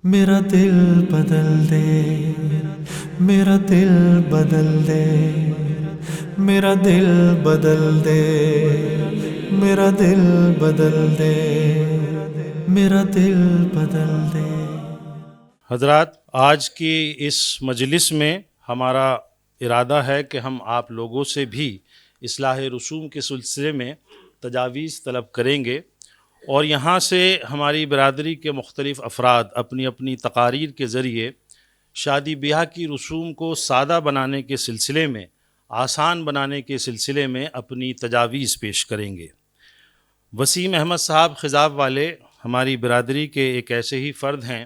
میرا دل بدل دے، میرا دل بدل دے، میرا دل بدل دے، میرا دل بدل دے، میرا دل بدل دے۔ حضرات، آج کی اس مجلس میں ہمارا ارادہ ہے کہ ہم آپ لوگوں سے بھی اصلاح رسوم کے سلسلے میں تجاویز طلب کریں گے، اور یہاں سے ہماری برادری کے مختلف افراد اپنی اپنی تقاریر کے ذریعے شادی بیاہ کی رسوم کو سادہ بنانے کے سلسلے میں، آسان بنانے کے سلسلے میں اپنی تجاویز پیش کریں گے۔ وسیم احمد صاحب خضاب والے ہماری برادری کے ایک ایسے ہی فرد ہیں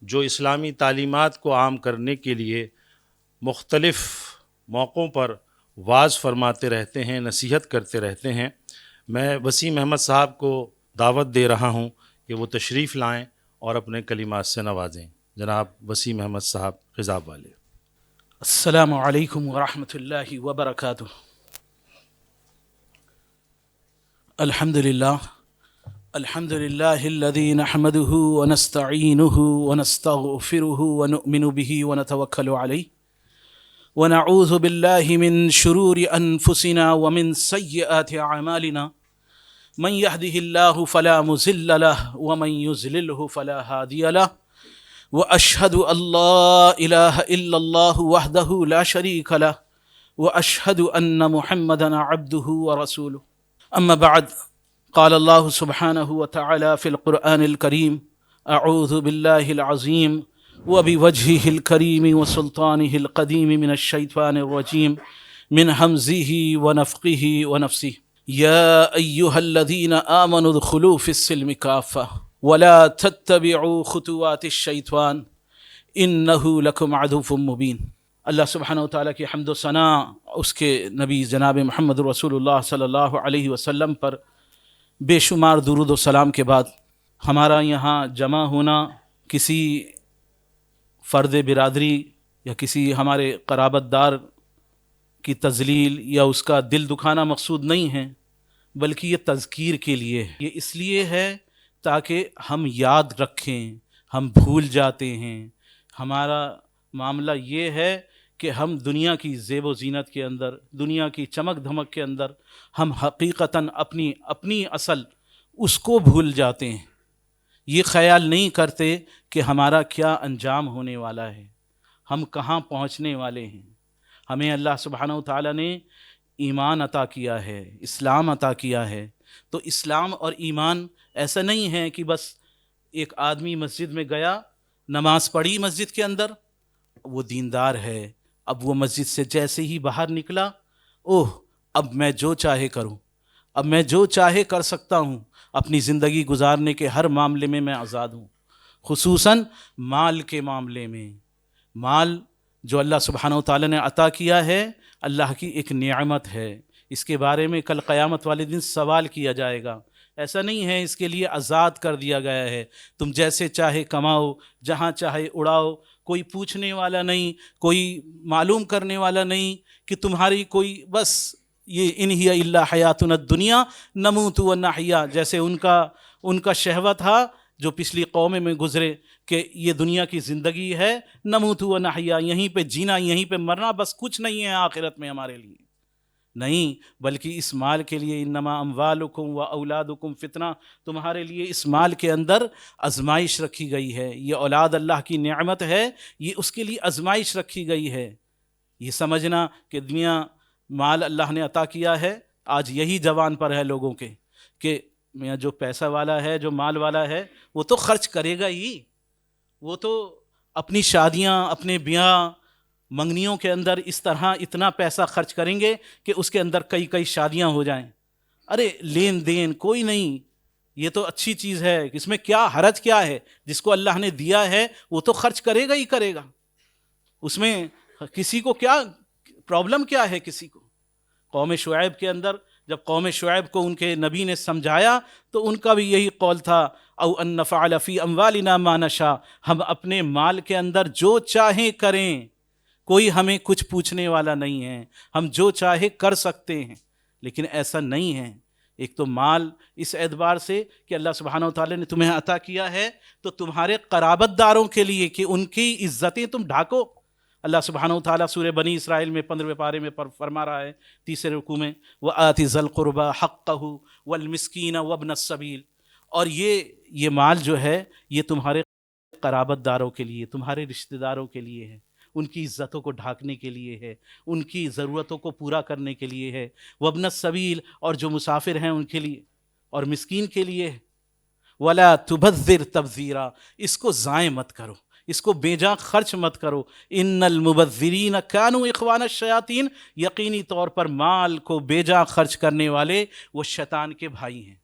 جو اسلامی تعلیمات کو عام کرنے کے لیے مختلف موقعوں پر وعظ فرماتے رہتے ہیں، نصیحت کرتے رہتے ہیں۔ میں وسیم احمد صاحب کو دعوت دے رہا ہوں کہ وہ تشریف لائیں اور اپنے کلمات سے نوازیں۔ جناب وسیم احمد صاحب خضاب والے۔ السلام علیکم ورحمۃ اللہ وبرکاتہ۔ الحمد للہ الذی نحمده ونستعینه ونستغفره ونؤمن به ونتوکل علیہ ونعوذ باللہ من شرور انفسنا ومن سیئات اعمالنا، من يهده اللہ فلا مضل له ومن يضلله فلا هادی له، واشهد ان لا الہ الا اللہ وحدہ لا شریک له، واشهد ان محمدا عبدہ ورسولہ۔ اما بعد، قال اللہ سبحانہ وتعالی فی القرآن الکریم، اعوذ باللہ العظیم وبوجہہ الکریم وسلطانہ القدیم من الشیطان الرجیم، من ہمزہ ونفخہ ونفثہ۔ یا ایہا الذین آمنوا ادخلوا فی السلم کافہ ولا تتبعوا خطوات الشیطان انہ لکم عدو مبین۔ اللہ سبحانہ وتعالیٰ کی حمد و ثنا اس کے نبی جناب محمد رسول اللہ صلی اللہ علیہ وسلم پر بے شمار درود و سلام کے بعد، ہمارا یہاں جمع ہونا کسی فرد برادری یا کسی ہمارے قرابت دار کی تذلیل یا اس کا دل دکھانا مقصود نہیں ہے، بلکہ یہ تذکیر کے لیے ہے۔ یہ اس لیے ہے تاکہ ہم یاد رکھیں، ہم بھول جاتے ہیں۔ ہمارا معاملہ یہ ہے کہ ہم دنیا کی زیب و زینت کے اندر، دنیا کی چمک دھمک کے اندر ہم حقیقتاً اپنی اصل اس کو بھول جاتے ہیں۔ یہ خیال نہیں کرتے کہ ہمارا کیا انجام ہونے والا ہے، ہم کہاں پہنچنے والے ہیں۔ ہمیں اللہ سبحانہ وتعالیٰ نے ایمان عطا کیا ہے، اسلام عطا کیا ہے، تو اسلام اور ایمان ایسا نہیں ہے کہ بس ایک آدمی مسجد میں گیا، نماز پڑھی مسجد کے اندر، وہ دیندار ہے، اب وہ مسجد سے جیسے ہی باہر نکلا، اوہ اب میں جو چاہے کروں، اب میں جو چاہے کر سکتا ہوں، اپنی زندگی گزارنے کے ہر معاملے میں آزاد ہوں، خصوصاً مال کے معاملے میں۔ مال جو اللہ سبحانہ وتعالیٰ نے عطا کیا ہے، اللہ کی ایک نعمت ہے، اس کے بارے میں کل قیامت والے دن سوال کیا جائے گا۔ ایسا نہیں ہے اس کے لیے آزاد کر دیا گیا ہے، تم جیسے چاہے کماؤ، جہاں چاہے اڑاؤ، کوئی پوچھنے والا نہیں، کوئی معلوم کرنے والا نہیں کہ تمہاری کوئی بس یہ ان ہی الا حیاتنا الدنیا نموت و نحیا، جیسے ان کا شہوہ تھا جو پچھلی قوم میں گزرے کہ یہ دنیا کی زندگی ہے، نموت و نحیا، یہیں پہ جینا یہیں پہ مرنا، بس کچھ نہیں ہے آخرت میں ہمارے لیے۔ نہیں، بلکہ اس مال کے لیے انما اموالکم و اولادکم فتنہ، تمہارے لیے اس مال کے اندر آزمائش رکھی گئی ہے۔ یہ اولاد اللہ کی نعمت ہے، یہ اس کے لیے آزمائش رکھی گئی ہے۔ یہ سمجھنا کہ دنیا مال اللہ نے عطا کیا ہے، آج یہی زبان پر ہے لوگوں کے کہ میاں جو پیسہ والا ہے، جو مال والا ہے، وہ تو خرچ کرے گا ہی، وہ تو اپنی شادیاں، اپنے بیاہ منگنیوں کے اندر اس طرح اتنا پیسہ خرچ کریں گے کہ اس کے اندر کئی شادیاں ہو جائیں۔ ارے لین دین کوئی نہیں، یہ تو اچھی چیز ہے، اس میں کیا حرج کیا ہے؟ جس کو اللہ نے دیا ہے وہ تو خرچ کرے گا ہی کرے گا، اس میں کسی کو کیا پرابلم کیا ہے کسی کو؟ قوم شعیب کے اندر جب قوم شعیب کو ان کے نبی نے سمجھایا تو ان کا بھی یہی قول تھا، او ان نفعل فی اموالنا ما نشاء، ہم اپنے مال کے اندر جو چاہیں کریں، کوئی ہمیں کچھ پوچھنے والا نہیں ہے، ہم جو چاہے کر سکتے ہیں۔ لیکن ایسا نہیں ہے، ایک تو مال اس اعتبار سے کہ اللہ سبحانہ و تعالیٰ نے تمہیں عطا کیا ہے تو تمہارے قرابت داروں کے لیے کہ ان کی عزتیں تم ڈھانکو. اللہ سبحانہ و تعالیٰ سورہ بنی اسرائیل میں 15ویں پارے میں فرما رہا ہے 3 رکوع میں وَآتِ ذَا الْقُرْبَى حَقَّهُ وَالْمِسْكِينَ وَابْنَ السَّبِيلِ. اور یہ مال جو ہے یہ تمہارے قرابت داروں کے لیے، تمہارے رشتہ داروں کے لیے ہے، ان کی عزتوں کو ڈھانکنے کے لیے ہے، ان کی ضرورتوں کو پورا کرنے کے لیے ہے. وابن السبیل، اور جو مسافر ہیں ان کے لیے اور مسکین کے لیے ہے. ولا تبذر تبذیرا، اس کو ضائع مت کرو، اس کو بے جا خرچ مت کرو. ان المبذرین کانوا اخوان الشیاطین، یقینی طور پر مال کو بے جا خرچ کرنے والے وہ شیطان کے بھائی ہیں.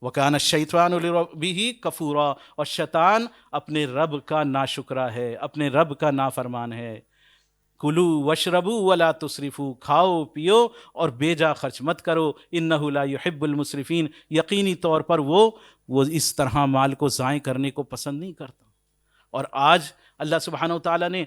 وَكَانَ الشَّيْطَانُ لِرَبِّهِ كَفُورًا، اور شیطان اپنے رب کا ناشکرا ہے، اپنے رب کا نافرمان ہے. کُلُوا وَاشْرَبُوا وَلَا تُسْرِفُوا، کھاؤ پیو اور بے جا خرچ مت کرو. إِنَّهُ لَا يُحِبُّ الْمُسْرِفِينَ، یقینی طور پر وہ اس طرح مال کو ضائع کرنے کو پسند نہیں کرتا. اور آج اللہ سبحانہ و تعالیٰ نے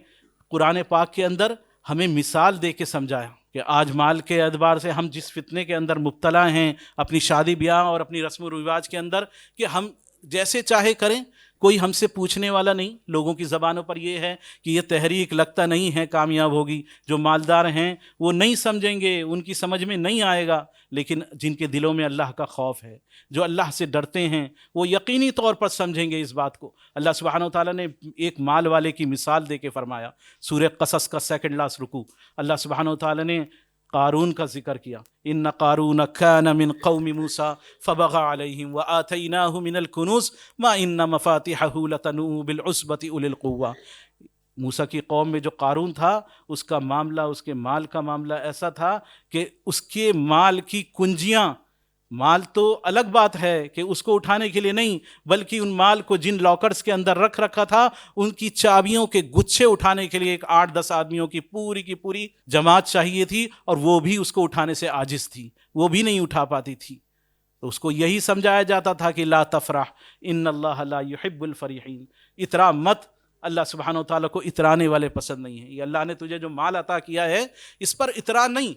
قرآن پاک کے اندر ہمیں مثال دے کے سمجھایا کہ آج مال کے اعتبار سے ہم جس فتنے کے اندر مبتلا ہیں اپنی شادی بیاہ اور اپنی رسم و رواج کے اندر کہ ہم جیسے چاہے کریں، کوئی ہم سے پوچھنے والا نہیں. لوگوں کی زبانوں پر یہ ہے کہ یہ تحریک لگتا نہیں ہے کامیاب ہوگی، جو مالدار ہیں وہ نہیں سمجھیں گے، ان کی سمجھ میں نہیں آئے گا. لیکن جن کے دلوں میں اللہ کا خوف ہے، جو اللہ سے ڈرتے ہیں، وہ یقینی طور پر سمجھیں گے اس بات کو. اللہ سبحانہ و تعالیٰ نے ایک مال والے کی مثال دے کے فرمایا. سورہ قصص کا 2 لاسٹ رکوع اللہ سبحانہ و تعالیٰ نے قارون کا ذکر کیا. ان قارون کان من قوم موسیٰ فبغى علیہم وآتیناہ من الکنوز ما ان مفاتحہ لتنوء بالعصبۃ اولي القوہ. موسیٰ کی قوم میں جو قارون تھا، اس کا معاملہ، اس کے مال کا معاملہ ایسا تھا کہ اس کے مال کی کنجیاں، مال تو الگ بات ہے کہ اس کو اٹھانے کے لیے نہیں، بلکہ ان مال کو جن لاکرز کے اندر رکھ رکھا تھا ان کی چابیوں کے گچھے اٹھانے کے لیے ایک 8-10 آدمیوں کی پوری جماعت چاہیے تھی، اور وہ بھی اس کو اٹھانے سے عاجز تھی، وہ بھی نہیں اٹھا پاتی تھی. تو اس کو یہی سمجھایا جاتا تھا کہ لا تفرح ان اللہ لا يحب الفرحین، اترا مت. اللہ سبحانہ و تعالیٰ کو اترانے والے پسند نہیں ہیں. یہ اللہ نے تجھے جو مال عطا کیا ہے اس پر اترا نہیں.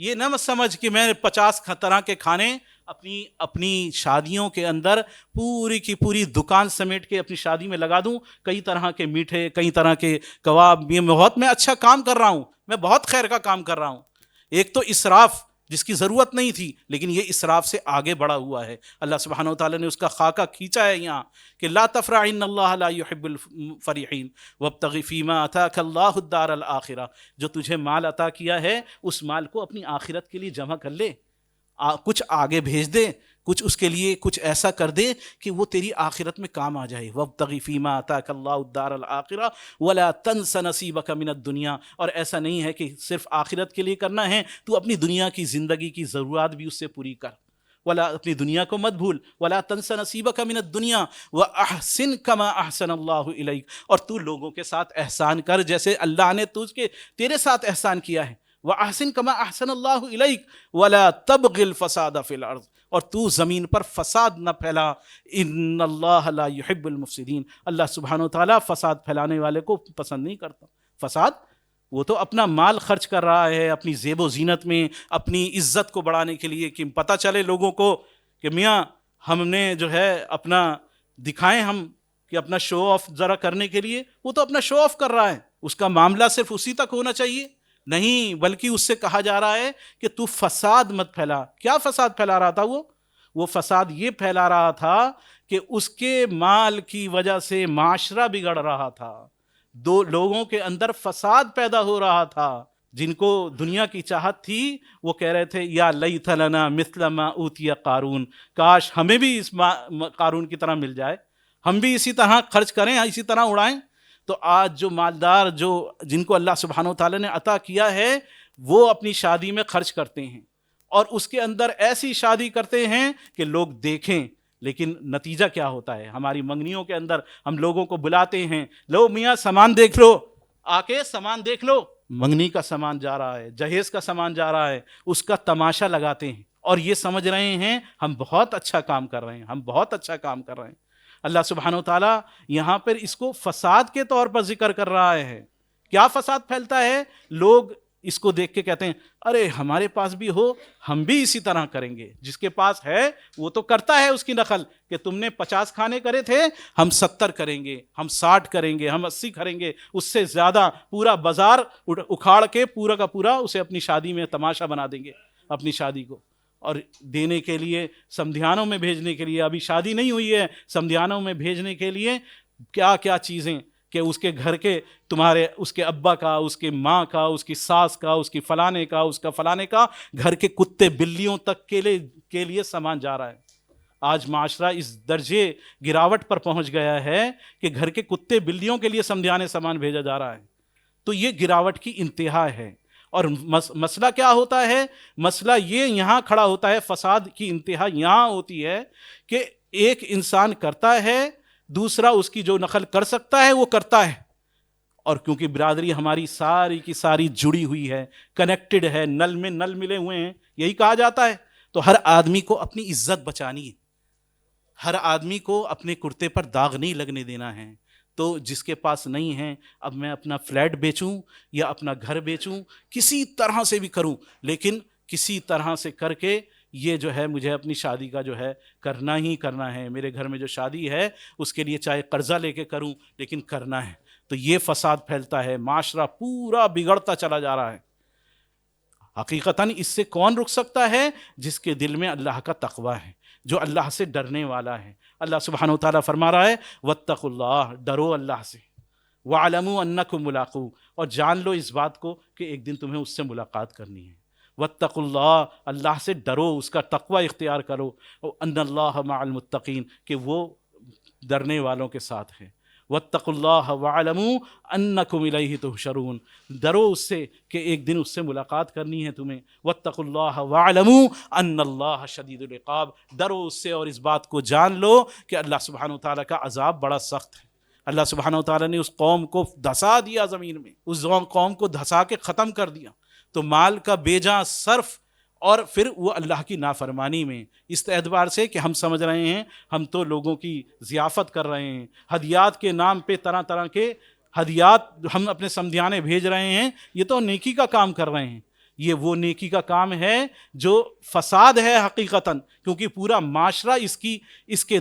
یہ نہ سمجھ کہ میں 50 طرح کے کھانے اپنی شادیوں کے اندر پوری کی پوری دکان سمیٹ کے اپنی شادی میں لگا دوں، کئی طرح کے میٹھے، کئی طرح کے کباب. میں اچھا کام کر رہا ہوں، میں بہت خیر کا کام کر رہا ہوں. ایک تو اسراف جس کی ضرورت نہیں تھی، لیکن یہ اسراف سے آگے بڑھا ہوا ہے. اللہ سبحانہ و تعالیٰ نے اس کا خاکہ کھینچا ہے یہاں کہ لا تفرح ان اللہ لا يحب الفرحین وابتغ فیما آتاک اللہ الدار الآخرہ. جو تجھے مال عطا کیا ہے اس مال کو اپنی آخرت کے لیے جمع کر لے، کچھ آگے بھیج دے، کچھ اس کے لیے کچھ ایسا کر دے کہ وہ تیری آخرت میں کام آ جائے. وابتغ فیما آتاک اللہ الدار الآخرہ ولا تنس نصیبک من الدنیا. اور ایسا نہیں ہے کہ صرف آخرت کے لیے کرنا ہے، تو اپنی دنیا کی زندگی کی ضرورات بھی اس سے پوری کر. ولا اپنی دنیا کو مت بھول. ولا تنس نصیبک من الدنیا واحسن کما احسن اللہ الیک. اور تو لوگوں کے ساتھ احسان کر جیسے اللہ نے تیرے ساتھ احسان کیا ہے. وَأَحْسِن كَمَا أَحْسَنَ اللَّهُ إِلَيْكَ وَلَا تَبْغِ الْفَسَادَ فِي الْأَرْضِ. اور تو زمین پر فساد نہ پھیلا. إِنَّ اللَّهَ لَا يُحِبُّ الْمُفْسِدِينَ. اللہ سبحانہ و تعالیٰ فساد پھیلانے والے کو پسند نہیں کرتا. فساد وہ تو اپنا مال خرچ کر رہا ہے اپنی زیب و زینت میں، اپنی عزت کو بڑھانے کے لیے کہ پتہ چلے لوگوں کو کہ میاں ہم نے جو ہے اپنا دکھائیں ہم کہ اپنا شو آف ذرا کرنے کے لیے. وہ تو اپنا شو آف کر رہا ہے، اس کا معاملہ صرف اسی تک ہونا چاہیے نہیں، بلکہ اس سے کہا جا رہا ہے کہ تو فساد مت پھیلا. کیا فساد پھیلا رہا تھا وہ فساد یہ پھیلا رہا تھا کہ اس کے مال کی وجہ سے معاشرہ بگڑ رہا تھا، دو لوگوں کے اندر فساد پیدا ہو رہا تھا. جن کو دنیا کی چاہت تھی وہ کہہ رہے تھے یا لیت لنا مثل ما اوتی قارون، کاش ہمیں بھی اس قارون کی طرح مل جائے، ہم بھی اسی طرح خرچ کریں، اسی طرح اڑائیں. تو آج جو مالدار جن کو اللہ سبحانہ و تعالیٰ نے عطا کیا ہے وہ اپنی شادی میں خرچ کرتے ہیں، اور اس کے اندر ایسی شادی کرتے ہیں کہ لوگ دیکھیں. لیکن نتیجہ کیا ہوتا ہے؟ ہماری منگنیوں کے اندر ہم لوگوں کو بلاتے ہیں، لو میاں سامان دیکھ لو، آ کے سامان دیکھ لو. منگنی کا سامان جا رہا ہے، جہیز کا سامان جا رہا ہے، اس کا تماشا لگاتے ہیں اور یہ سمجھ رہے ہیں ہم بہت اچھا کام کر رہے ہیں، ہم بہت اچھا کام کر رہے ہیں. اللہ سبحانہ و تعالیٰ یہاں پر اس کو فساد کے طور پر ذکر کر رہا ہے. کیا فساد پھیلتا ہے؟ لوگ اس کو دیکھ کے کہتے ہیں ارے ہمارے پاس بھی ہو ہم بھی اسی طرح کریں گے. جس کے پاس ہے وہ تو کرتا ہے اس کی نقل کہ تم نے 50 کھانے کرے تھے ہم 70 کریں گے, ہم 60 کریں گے, ہم 80 کریں گے, اس سے زیادہ پورا بازار اکھاڑ کے پورا کا پورا اسے اپنی شادی میں تماشا بنا دیں گے اپنی شادی کو. اور دینے کے لیے سمدھیانوں میں بھیجنے کے لیے, ابھی شادی نہیں ہوئی ہے, سمدھیانوں میں بھیجنے کے لیے کیا کیا چیزیں کہ اس کے گھر کے تمہارے اس کے ابا کا, اس کے ماں کا, اس کی ساس کا, اس کی فلانے کا, اس کا فلانے کا, گھر کے کتے بلیوں تک کے لیے سامان جا رہا ہے. آج معاشرہ اس درجے گراوٹ پر پہنچ گیا ہے کہ گھر کے کتے بلیوں کے لیے سمدھیانے سامان بھیجا جا رہا ہے. تو یہ گراوٹ کی انتہا ہے. اور مسئلہ کیا ہوتا ہے؟ مسئلہ یہ یہاں کھڑا ہوتا ہے, فساد کی انتہا یہاں ہوتی ہے کہ ایک انسان کرتا ہے, دوسرا اس کی جو نقل کر سکتا ہے وہ کرتا ہے. اور کیونکہ برادری ہماری ساری کی ساری جڑی ہوئی ہے, کنیکٹڈ ہے, نل میں نل ملے ہوئے ہیں, یہی کہا جاتا ہے, تو ہر آدمی کو اپنی عزت بچانی ہے, ہر آدمی کو اپنے کرتے پر داغ نہیں لگنے دینا ہے. تو جس کے پاس نہیں ہے, اب میں اپنا فلیٹ بیچوں یا اپنا گھر بیچوں, کسی طرح سے بھی کروں, لیکن کسی طرح سے کر کے یہ جو ہے مجھے اپنی شادی کا جو ہے کرنا ہی کرنا ہے. میرے گھر میں جو شادی ہے اس کے لیے چاہے قرضہ لے کے کروں لیکن کرنا ہے. تو یہ فساد پھیلتا ہے, معاشرہ پورا بگڑتا چلا جا رہا ہے. حقیقتاً اس سے کون رک سکتا ہے؟ جس کے دل میں اللہ کا تقوی ہے, جو اللہ سے ڈرنے والا ہے. اللہ سبحانہ وتعالیٰ فرما رہا ہے واتقوا اللہ, ڈرو اللہ سے, وَاعْلَمُوا أَنَّكُمْ مُلَاقُوهُ, اور جان لو اس بات کو کہ ایک دن تمہیں اس سے ملاقات کرنی ہے. واتقوا اللہ, اللہ سے ڈرو, اس کا تقوی اختیار کرو. ان اللہ مع المتقین, کہ وہ ڈرنے والوں کے ساتھ ہے. واتقوا اللہ وَاعْلَمُوا أَنَّكُمْ إِلَيْهِ تُحْشَرُونَ, ڈرو اس سے کہ ایک دن اس سے ملاقات کرنی ہے تمہیں. واتقوا اللہ وَاعْلَمُوا أَنَّ اللَّهَ شَدِيدُ الْعِقَابِ, ڈرو اس سے اور اس بات کو جان لو کہ اللہ سبحانہ وتعالیٰ کا عذاب بڑا سخت ہے. اللہ سبحانہ وتعالیٰ نے اس قوم کو دھسا دیا زمین میں, اس قوم کو دھسا کے ختم کر دیا. تو مال کا بے جا صرف, اور پھر وہ اللہ کی نافرمانی میں, اس اعتبار سے کہ ہم سمجھ رہے ہیں ہم تو لوگوں کی ضیافت کر رہے ہیں, ہدیات کے نام پہ طرح طرح کے ہدیات ہم اپنے سمدھیانے بھیج رہے ہیں, یہ تو نیکی کا کام کر رہے ہیں. یہ وہ نیکی کا کام ہے جو فساد ہے حقیقتاً, کیونکہ پورا معاشرہ اس کے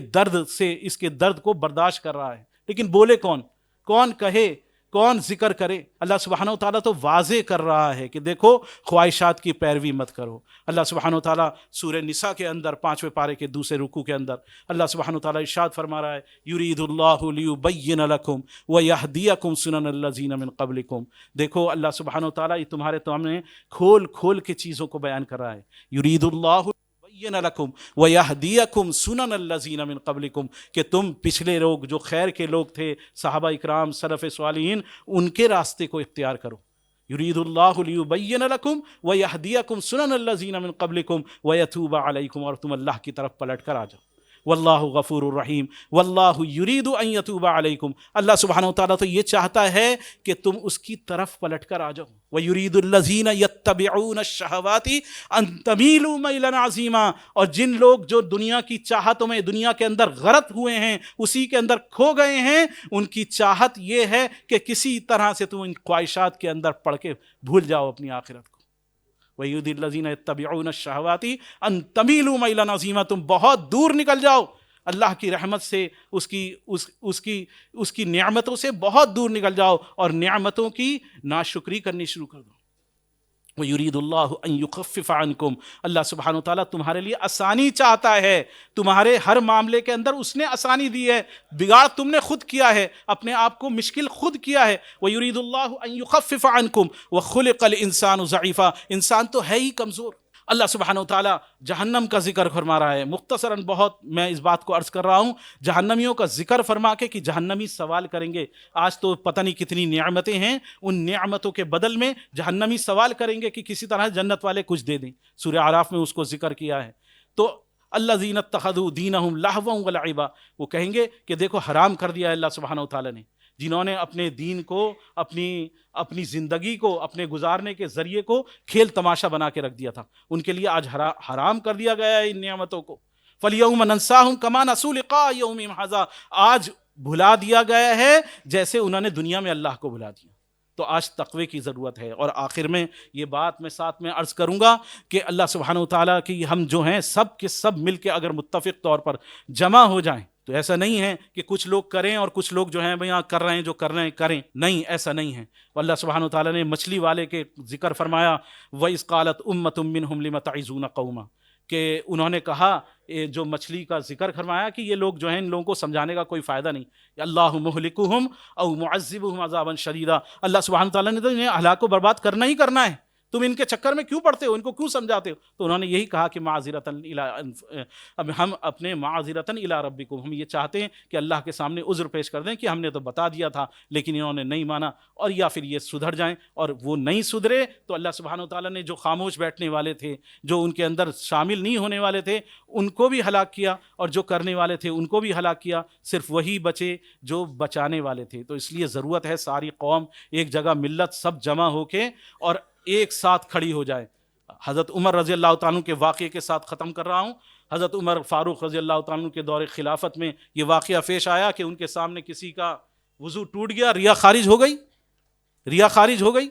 درد کو برداشت کر رہا ہے. لیکن بولے کون کہے, کون ذکر کرے؟ اللہ سبحانہ وتعالیٰ تو واضح کر رہا ہے کہ دیکھو خواہشات کی پیروی مت کرو. اللہ سبحانہ وتعالیٰ سورہ نساء کے اندر 5ویں پارے کے دوسرے رکوع کے اندر اللہ سبحانہ وتعالیٰ ارشاد فرما رہا ہے یرید اللہ لیبین لکم ویہدیکم سنن الذین من قبلکم. دیکھو اللہ سبحانہ وتعالیٰ یہ تمہارے سامنے کھول کے چیزوں کو بیان کر رہا ہے. یرید اللہ لکم ویہدیکم سنن الذین من قبلکم, کہ تم پچھلے لوگ جو خیر کے لوگ تھے, صحابہ اکرام, سلف صالحین, ان کے راستے کو اختیار کرو. یرید اللہ لیبین لکم ویہدیکم سنن الذین من قبلکم ویتوب علیکم, اور تم اللہ کی طرف پلٹ کر آ جاؤ. واللہ غفور الرحیم واللہ یرید ان یتوب علیکم, اللہ سبحانہ وتعالیٰ تو یہ چاہتا ہے کہ تم اس کی طرف پلٹ کر آ جاؤ. وَيُرِيدُ الَّذِينَ يَتَّبِعُونَ الشَّهَوَاتِ أَن تَمِيلُوا مَيْلًا عَظِيمًا, اور جن لوگ جو دنیا کی چاہتوں میں دنیا کے اندر غرق ہوئے ہیں, اسی کے اندر کھو گئے ہیں, ان کی چاہت یہ ہے کہ کسی طرح سے تم ان خواہشات کے اندر پڑ کے بھول جاؤ اپنی آخرت کو. وَيُرِيدُ الَّذِينَ يَتَّبِعُونَ الشَّهَوَاتِ أَن تَمِيلُوا مَيْلًا عَظِيمًا, تم بہت دور نکل جاؤ اللہ کی رحمت سے, اس کی نعمتوں سے بہت دور نکل جاؤ, اور نعمتوں کی ناشکری کرنی شروع کر دو. وَيُرِيدُ اللَّهُ أَن يُخَفِّفَ عَنْكُمْ, اللہ سبحانہ وتعالیٰ تمہارے لیے آسانی چاہتا ہے. تمہارے ہر معاملے کے اندر اس نے آسانی دی ہے, بگاڑ تم نے خود کیا ہے, اپنے آپ کو مشکل خود کیا ہے. وَيُرِيدُ اللَّهُ أَن يُخَفِّفَ عَنْكُمْ وَخُلِقَ الْإِنسَانُ ضَعِيفًا, انسان تو ہے ہی کمزور. اللہ سبحانہ وتعالیٰ جہنم کا ذکر فرما رہا ہے. مختصراً بہت میں اس بات کو عرض کر رہا ہوں, جہنمیوں کا ذکر فرما کے کہ جہنمی سوال کریں گے. آج تو پتہ نہیں کتنی نعمتیں ہیں, ان نعمتوں کے بدل میں جہنمی سوال کریں گے کہ کسی طرح جنت والے کچھ دے دیں. سورہ اعراف میں اس کو ذکر کیا ہے. تو الذین اتخذوا دینہم لہوا ولعبا, وہ کہیں گے کہ دیکھو حرام کر دیا ہے اللہ سبحانہ وتعالیٰ نے, جنہوں نے اپنے دین کو, اپنی زندگی کو, اپنے گزارنے کے ذریعے کو کھیل تماشا بنا کے رکھ دیا تھا, ان کے لیے آج حرام کر دیا گیا ہے ان نعمتوں کو. فَالْيَوْمَ نَنْسَاهُمْ كَمَا نَسُوا لِقَاءَ يَوْمِهِمْ هَذَا, آج بھلا دیا گیا ہے جیسے انہوں نے دنیا میں اللہ کو بھلا دیا. تو آج تقوی کی ضرورت ہے۔ اور آخر میں یہ بات میں ساتھ میں عرض کروں گا کہ اللہ سبحانہ وتعالیٰ کی ہم جو ہیں سب کے سب مل کے اگر متفق طور پر جمع ہو جائیں تو ایسا نہیں ہے کہ کچھ لوگ کریں اور کچھ لوگ جو ہیں بھئی ہاں کر رہے ہیں جو کر رہے ہیں کریں، نہیں، ایسا نہیں ہے۔ اللہ سبحانہ وتعالیٰ نے مچھلی والے کے ذکر فرمایا وَإِذْ قَالَتْ أُمَّةٌ مِّنْهُمْ لِمَ تَعِظُونَ قَوْمًا، کہ انہوں نے کہا جو مچھلی کا ذکر فرمایا کہ یہ لوگ جو ہیں ان لوگوں کو سمجھانے کا کوئی فائدہ نہیں، اللہ مہلکہم او معذبہم عذابا شدیدا، اللہ سبحانہ تعالیٰ نے تو انہیں ہلاک و برباد کرنا ہی کرنا ہے، تم ان کے چکر میں کیوں پڑتے ہو، ان کو کیوں سمجھاتے ہو؟ تو انہوں نے یہی کہا کہ معذرتاً اب ہم اپنے معذرتاً الی ربکم، ہم یہ چاہتے ہیں کہ اللہ کے سامنے عذر پیش کر دیں کہ ہم نے تو بتا دیا تھا لیکن انہوں نے نہیں مانا، اور یا پھر یہ سدھر جائیں، اور وہ نہیں سدھرے تو اللہ سبحانہ وتعالیٰ نے جو خاموش بیٹھنے والے تھے، جو ان کے اندر شامل نہیں ہونے والے تھے، ان کو بھی ہلاک کیا، اور جو کرنے والے تھے ان کو بھی ہلاک کیا، صرف وہی بچے جو بچانے والے تھے۔ تو اس لیے ضرورت ہے ساری قوم ایک جگہ ملت سب جمع ہو کے اور ایک ساتھ کھڑی ہو جائے۔ حضرت عمر رضی اللہ تعالیٰ عنہ کے واقعے کے ساتھ ختم کر رہا ہوں۔ حضرت عمر فاروق رضی اللہ تعالیٰ عنہ کے دور خلافت میں یہ واقعہ پیش آیا کہ ان کے سامنے کسی کا وضو ٹوٹ گیا، ریا خارج ہو گئی، ریا خارج ہو گئی،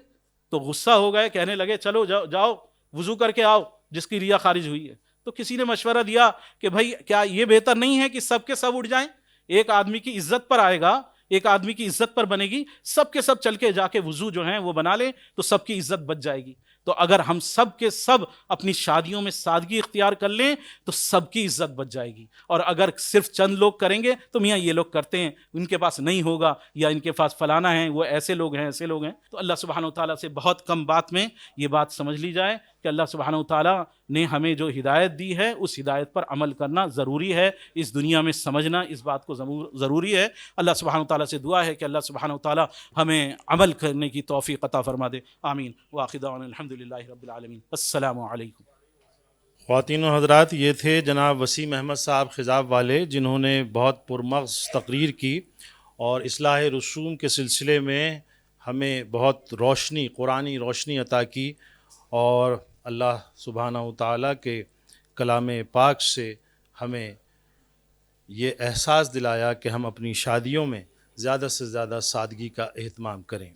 تو غصہ ہو گئے، کہنے لگے چلو جاؤ وضو کر کے آؤ جس کی ریا خارج ہوئی ہے۔ تو کسی نے مشورہ دیا کہ بھائی کیا یہ بہتر نہیں ہے کہ سب کے سب اٹھ جائیں، ایک آدمی کی عزت پر آئے گا، ایک آدمی کی عزت پر بنے گی، سب کے سب چل کے جا کے وضو جو ہیں وہ بنا لیں تو سب کی عزت بچ جائے گی۔ تو اگر ہم سب کے سب اپنی شادیوں میں سادگی اختیار کر لیں تو سب کی عزت بچ جائے گی، اور اگر صرف چند لوگ کریں گے تو میاں یہ لوگ کرتے ہیں، ان کے پاس نہیں ہوگا، یا ان کے پاس فلانا ہے، وہ ایسے لوگ ہیں ایسے لوگ ہیں، تو اللہ سبحانہ وتعالیٰ سے بہت کم بات میں یہ بات سمجھ لی جائے کہ اللہ سبحانہ وتعالیٰ نے ہمیں جو ہدایت دی ہے اس ہدایت پر عمل کرنا ضروری ہے، اس دنیا میں سمجھنا اس بات کو ضروری ہے۔ اللہ سبحانہ وتعالیٰ سے دعا ہے کہ اللہ سبحانہ وتعالیٰ ہمیں عمل کرنے کی توفیق عطا فرما دے، آمین۔ وآخر دعوانا الحمد للہ رب العالمین، السلام علیکم۔ خواتین و حضرات، یہ تھے جناب وسیم احمد صاحب خضاب والے، جنہوں نے بہت پرمغز تقریر کی اور اصلاح رسوم کے سلسلے میں ہمیں بہت روشنی، قرآنی روشنی عطا کی، اور اللہ سبحانہ و تعالیٰ کے کلام پاک سے ہمیں یہ احساس دلایا کہ ہم اپنی شادیوں میں زیادہ سے زیادہ سادگی کا اہتمام کریں۔